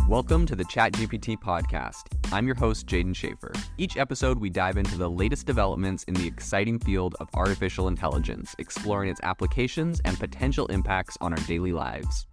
Welcome to the ChatGPT podcast. I'm your host, Jaden Schaefer. Each episode, we dive into the latest developments in the exciting field of artificial intelligence, exploring its applications and potential impacts on our daily lives.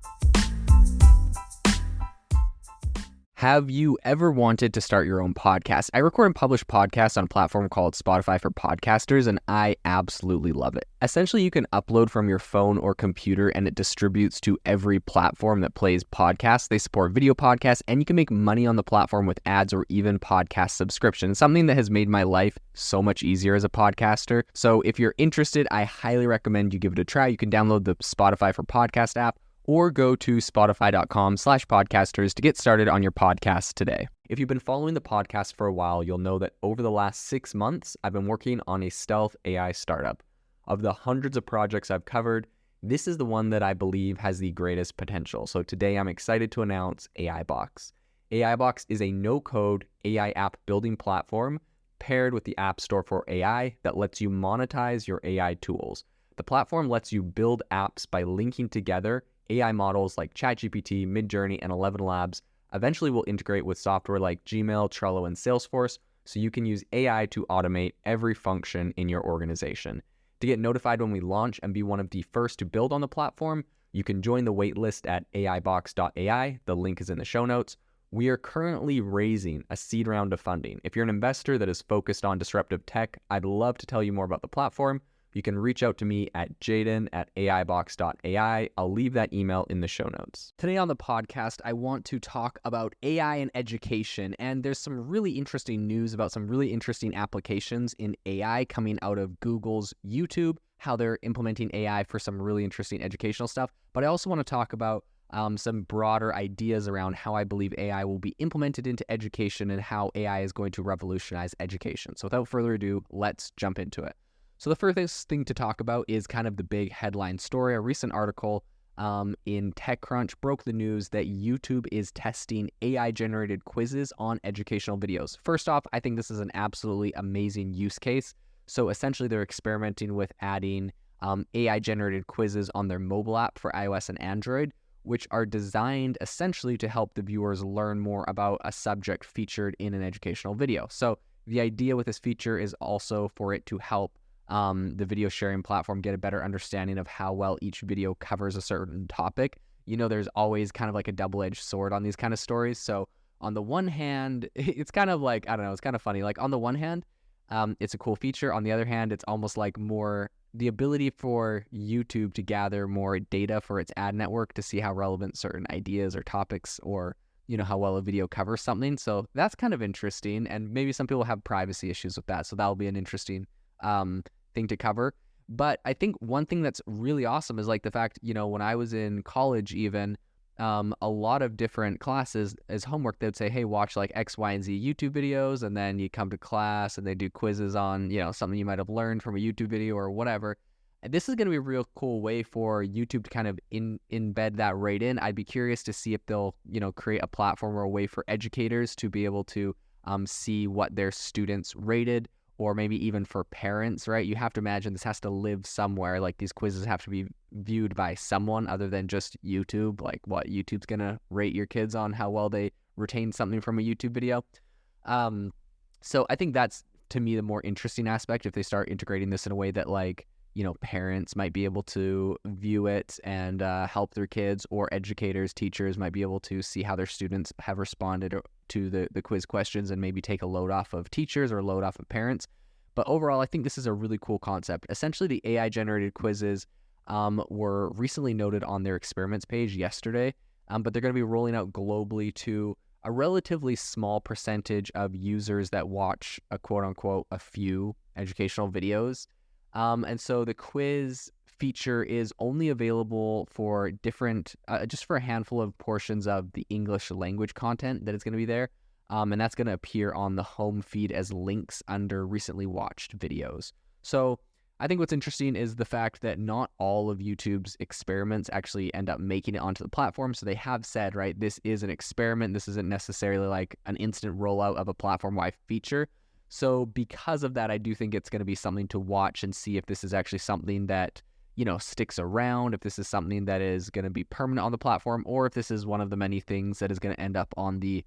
Have you ever wanted to start your own podcast? I record and publish podcasts on a platform called Spotify for Podcasters, and I absolutely love it. Essentially, you can upload from your phone or computer, and it distributes to every platform that plays podcasts. They support video podcasts, and you can make money on the platform with ads or even podcast subscriptions, something that has made my life so much easier as a podcaster. So if you're interested, I highly recommend you give it a try. You can download the Spotify for Podcast app, or go to spotify.com/podcasters to get started on your podcast today. If you've been following the podcast for a while, you'll know that over the last 6 months, I've been working on a stealth AI startup. Of the hundreds of projects I've covered, this is the one that I believe has the greatest potential. So today I'm excited to announce AI Box. AI Box is a no-code AI app building platform paired with the App Store for AI that lets you monetize your AI tools. The platform lets you build apps by linking together AI models like ChatGPT, Midjourney, and 11 Labs. Eventually will integrate with software like Gmail, Trello, and Salesforce, so you can use AI to automate every function in your organization. To get notified when we launch and be one of the first to build on the platform, you can join the waitlist at aibox.ai. The link is in the show notes. We are currently raising a seed round of funding. If you're an investor that is focused on disruptive tech, I'd love to tell you more about the platform. You can reach out to me at jaden@aibox.ai. I'll leave that email in the show notes. Today on the podcast, I want to talk about AI and education, and there's some really interesting news about some really interesting applications in AI coming out of Google's YouTube, how they're implementing AI for some really interesting educational stuff. But I also want to talk about some broader ideas around how I believe AI will be implemented into education and how AI is going to revolutionize education. So without further ado, let's jump into it. So the first thing to talk about is kind of the big headline story. A recent article in TechCrunch broke the news that YouTube is testing AI-generated quizzes on educational videos. First off, I think this is an absolutely amazing use case. So essentially, they're experimenting with adding AI-generated quizzes on their mobile app for iOS and Android, which are designed essentially to help the viewers learn more about a subject featured in an educational video. So the idea with this feature is also for it to help the video sharing platform get a better understanding of how well each video covers a certain topic. You know, there's always kind of like a double-edged sword on these kind of stories. So on the one hand, it's kind of like, I don't know, it's kind of funny. Like on the one hand, it's a cool feature. On the other hand, it's almost like more the ability for YouTube to gather more data for its ad network to see how relevant certain ideas or topics or, you know, how well a video covers something. So that's kind of interesting. And maybe some people have privacy issues with that. So that'll be an interesting thing to cover. But I think one thing that's really awesome is like the fact, you know, when I was in college even, a lot of different classes as homework, they'd say, hey, watch like X, Y, and Z YouTube videos. And then you come to class and they do quizzes on, you know, something you might have learned from a YouTube video or whatever. And this is going to be a real cool way for YouTube to kind of embed that right in. I'd be curious to see if they'll, you know, create a platform or a way for educators to be able to see what their students rated, or maybe even for parents, right? You have to imagine this has to live somewhere. Like these quizzes have to be viewed by someone other than just YouTube. Like what, YouTube's going to rate your kids on how well they retain something from a YouTube video. So I think that's, to me, the more interesting aspect if they start integrating this in a way that like, you know, parents might be able to view it and help their kids, or educators, teachers might be able to see how their students have responded to the quiz questions and maybe take a load off of teachers or load off of parents. But overall, I think this is a really cool concept. Essentially, the AI-generated quizzes were recently noted on their experiments page yesterday, but they're going to be rolling out globally to a relatively small percentage of users that watch a quote-unquote a few educational videos. And so the quiz feature is only available for different, just for a handful of portions of the English language content that is going to be there. And that's going to appear on the home feed as links under recently watched videos. So I think what's interesting is the fact that not all of YouTube's experiments actually end up making it onto the platform. So they have said, right, this is an experiment. This isn't necessarily like an instant rollout of a platform-wide feature. So because of that, I do think it's going to be something to watch and see if this is actually something that, sticks around, if this is something that is going to be permanent on the platform, or if this is one of the many things that is going to end up on the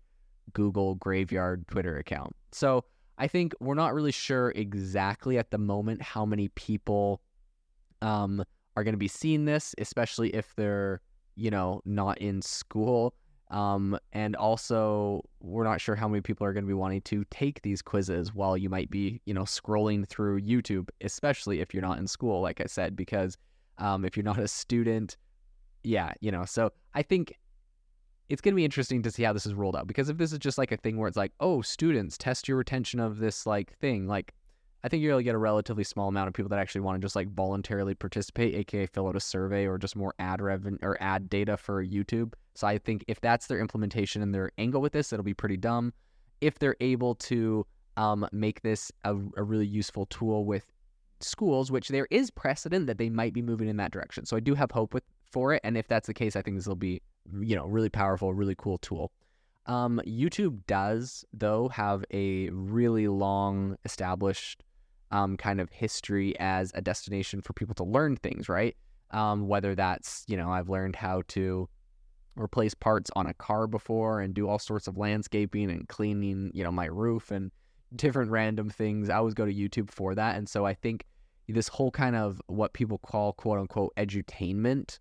Google Graveyard Twitter account. So I think we're not really sure exactly at the moment how many people are going to be seeing this, especially if they're, not in school. And also, we're not sure how many people are going to be wanting to take these quizzes while you might be, scrolling through YouTube, especially if you're not in school, like I said, because if you're not a student, so I think it's going to be interesting to see how this is rolled out, because if this is just like a thing where it's like, oh, students, test your retention of this like thing, like I think you're going to get a relatively small amount of people that actually want to just like voluntarily participate, aka fill out a survey or just more ad revenue or ad data for YouTube. So I think if that's their implementation and their angle with this, it'll be pretty dumb. If they're able to make this a really useful tool with schools, which there is precedent that they might be moving in that direction. So I do have hope for it. And if that's the case, I think this will be, really powerful, really cool tool. YouTube does, though, have a really long established kind of history as a destination for people to learn things, right? Whether that's, I've learned how to replace parts on a car before and do all sorts of landscaping and cleaning, my roof and different random things. I always go to YouTube for that. And so I think this whole kind of what people call quote unquote edutainment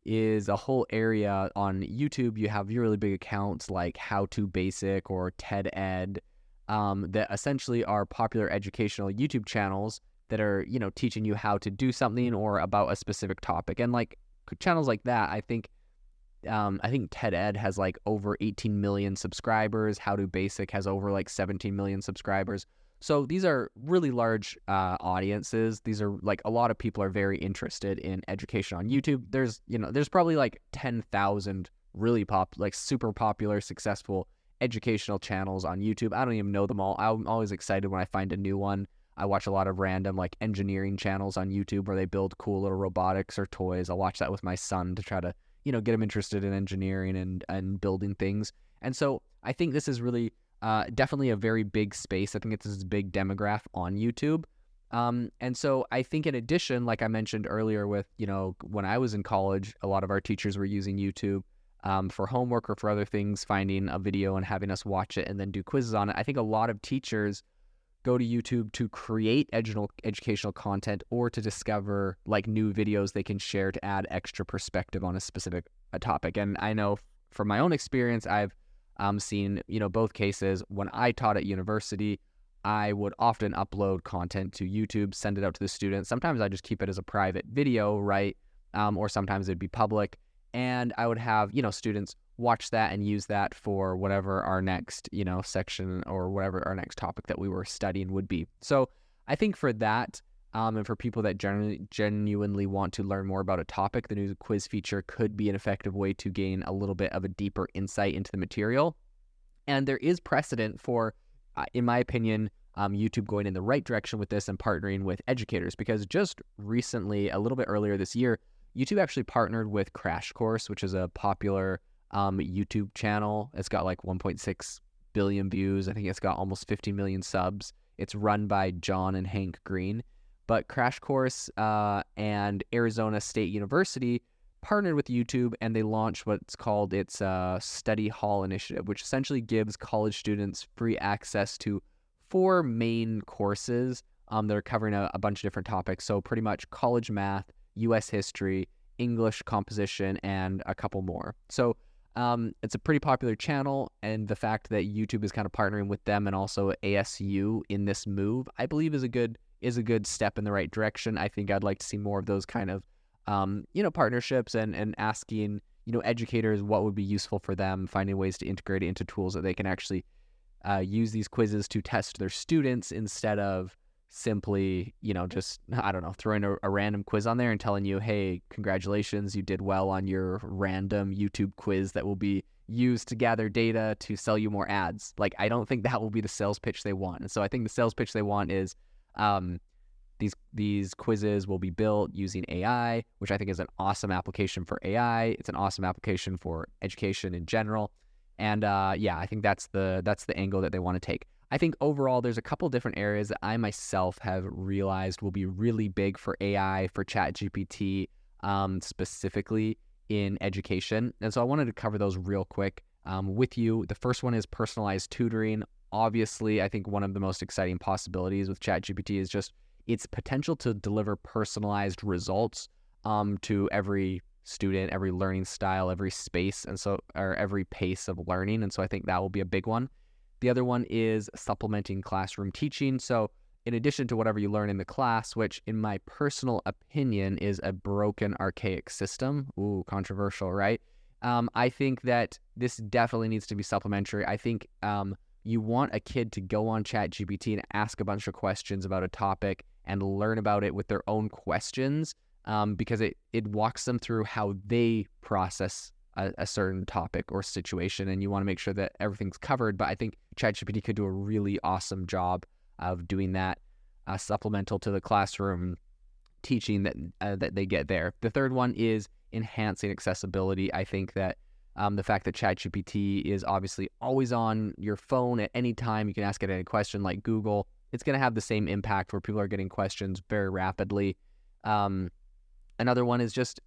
is a whole area on YouTube. You have your really big accounts like How to Basic or TED Ed that essentially are popular educational YouTube channels that are, teaching you how to do something or about a specific topic. And like channels like that, I think TED Ed has like over 18 million subscribers. How to Basic has over like 17 million subscribers. So these are really large audiences. These are like a lot of people are very interested in education on YouTube. There's probably like 10,000 really super popular, successful educational channels on YouTube. I don't even know them all. I'm always excited when I find a new one. I watch a lot of random like engineering channels on YouTube where they build cool little robotics or toys. I watch that with my son to try to, get him interested in engineering and building things. And so I think this is really definitely a very big space. I think it's this big demographic on YouTube. And so I think in addition, like I mentioned earlier with, when I was in college, a lot of our teachers were using YouTube for homework or for other things, finding a video and having us watch it and then do quizzes on it. I think a lot of teachers go to YouTube to create educational content or to discover like new videos they can share to add extra perspective on a specific topic. And I know from my own experience, I've seen, both cases. When I taught at university, I would often upload content to YouTube, send it out to the students. Sometimes I just keep it as a private video, right? Or sometimes it'd be public. And I would have, students watch that and use that for whatever our next, section or whatever our next topic that we were studying would be. So I think for that, and for people that genuinely want to learn more about a topic, the new quiz feature could be an effective way to gain a little bit of a deeper insight into the material. And there is precedent for, in my opinion, YouTube going in the right direction with this and partnering with educators, because just recently, a little bit earlier this year, YouTube actually partnered with Crash Course, which is a popular YouTube channel. It's got like 1.6 billion views. I think it's got almost 50 million subs. It's run by John and Hank Green. But Crash Course and Arizona State University partnered with YouTube, and they launched what's called its Study Hall Initiative, which essentially gives college students free access to 4 main courses that are covering a bunch of different topics. So pretty much college math, U.S. history, English composition, and a couple more. So it's a pretty popular channel, and the fact that YouTube is kind of partnering with them and also ASU in this move, I believe is a good step in the right direction. I think I'd like to see more of those kind of partnerships and asking educators what would be useful for them, finding ways to integrate it into tools that they can actually use these quizzes to test their students instead of simply, just, I don't know, throwing a random quiz on there and telling you, hey, congratulations, you did well on your random YouTube quiz that will be used to gather data to sell you more ads. Like, I don't think that will be the sales pitch they want. And so I think the sales pitch they want is these quizzes will be built using AI, which I think is an awesome application for AI. It's an awesome application for education in general. And I think that's the angle that they want to take. I think overall, there's a couple different areas that I myself have realized will be really big for AI, for ChatGPT, specifically in education. And so I wanted to cover those real quick with you. The first one is personalized tutoring. Obviously, I think one of the most exciting possibilities with ChatGPT is just its potential to deliver personalized results to every student, every learning style, every space, or every pace of learning. And so I think that will be a big one. The other one is supplementing classroom teaching. So in addition to whatever you learn in the class, which in my personal opinion is a broken, archaic system. Ooh, controversial, right? I think that this definitely needs to be supplementary. I think you want a kid to go on ChatGPT and ask a bunch of questions about a topic and learn about it with their own questions because it walks them through how they process a certain topic or situation, and you want to make sure that everything's covered. But I think ChatGPT could do a really awesome job of doing that, supplemental to the classroom teaching that they get there. The third one is enhancing accessibility. I think that the fact that ChatGPT is obviously always on your phone at any time, you can ask it any question like Google, it's going to have the same impact where people are getting questions very rapidly. Another one is just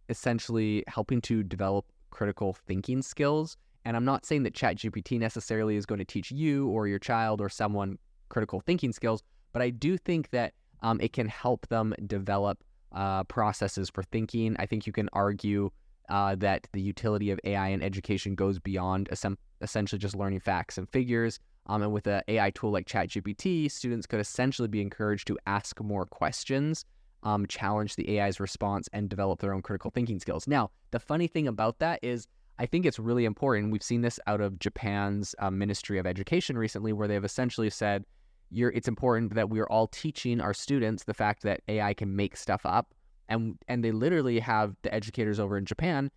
essentially helping to develop critical thinking skills. And I'm not saying that ChatGPT necessarily is going to teach you or your child or someone critical thinking skills, but I do think that it can help them develop processes for thinking. I think you can argue that the utility of AI in education goes beyond essentially just learning facts and figures. And with an AI tool like ChatGPT, students could essentially be encouraged to ask more questions, challenge the AI's response, and develop their own critical thinking skills. Now, the funny thing about that is I think it's really important. We've seen this out of Japan's Ministry of Education recently, where they've essentially said it's important that we're all teaching our students the fact that AI can make stuff up. And they literally have the educators over in Japan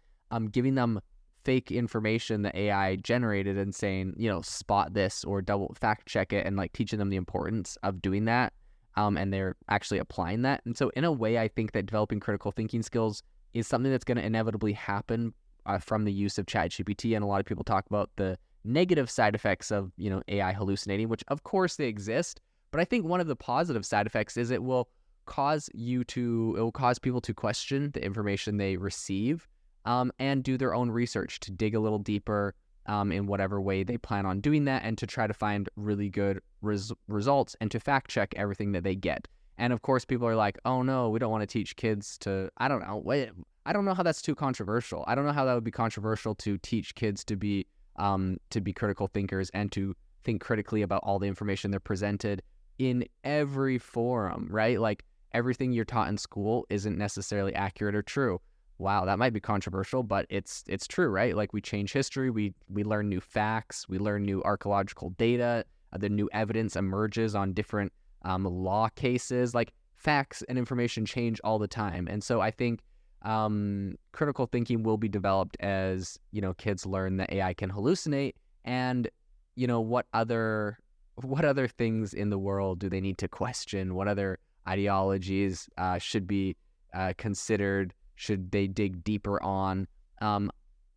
giving them fake information that AI generated and saying, spot this or double fact check it, and like teaching them the importance of doing that. And they're actually applying that. And so in a way, I think that developing critical thinking skills is something that's going to inevitably happen from the use of ChatGPT. And a lot of people talk about the negative side effects of, AI hallucinating, which of course they exist. But I think one of the positive side effects is it will cause people to question the information they receive and do their own research to dig a little deeper in whatever way they plan on doing that, and to try to find really good results and to fact check everything that they get. And of course, people are like, oh no, we don't want to teach kids to, I don't know how that's too controversial. I don't know how that would be controversial to teach kids to be critical thinkers and to think critically about all the information they're presented in every forum, right? Like everything you're taught in school isn't necessarily accurate or true. Wow, that might be controversial, but it's true, right? Like we change history, we learn new facts, we learn new archaeological data, the new evidence emerges on different law cases. Like facts and information change all the time. And so I think critical thinking will be developed as, kids learn that AI can hallucinate, and, what other things in the world do they need to question? What other ideologies should be considered? Should they dig deeper on?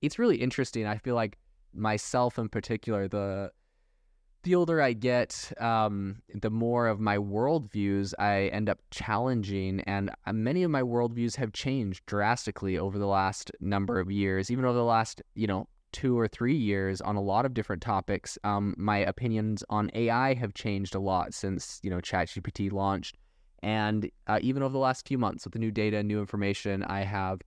It's really interesting. I feel like myself in particular, the older I get, the more of my worldviews I end up challenging, and many of my worldviews have changed drastically over the last number of years, even over the last, 2 or 3 years on a lot of different topics. My opinions on AI have changed a lot since, ChatGPT launched. And even over the last few months with the new data, new information, I have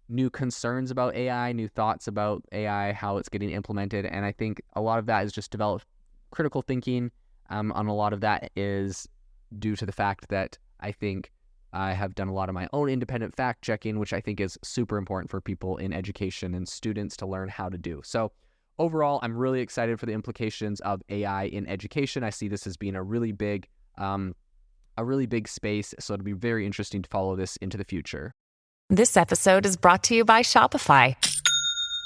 new concerns about AI, new thoughts about AI, how it's getting implemented. And I think a lot of that is just developed critical thinking. And a lot of that is due to the fact that I think I have done a lot of my own independent fact checking, which I think is super important for people in education and students to learn how to do. So overall, I'm really excited for the implications of AI in education. I see this as being a really big space, so it'll be very interesting to follow this into the future. This episode is brought to you by Shopify.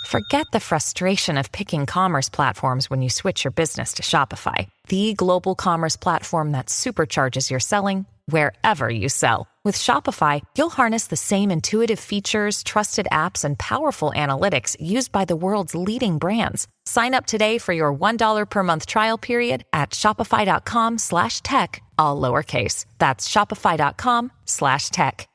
Forget the frustration of picking commerce platforms when you switch your business to Shopify, the global commerce platform that supercharges your selling wherever you sell. With Shopify, you'll harness the same intuitive features, trusted apps, and powerful analytics used by the world's leading brands. Sign up today for your $1 per month trial period at shopify.com/tech, all lowercase. That's shopify.com/tech.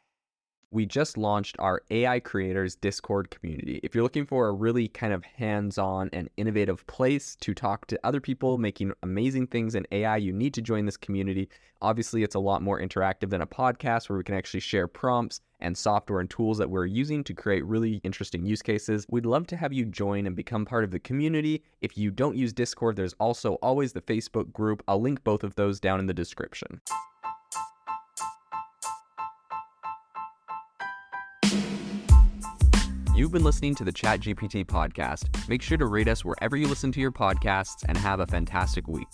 We just launched our AI Creators Discord community. If you're looking for a really kind of hands-on and innovative place to talk to other people making amazing things in AI, you need to join this community. Obviously, it's a lot more interactive than a podcast where we can actually share prompts and software and tools that we're using to create really interesting use cases. We'd love to have you join and become part of the community. If you don't use Discord, there's also always the Facebook group. I'll link both of those down in the description. You've been listening to the ChatGPT podcast. Make sure to rate us wherever you listen to your podcasts and have a fantastic week.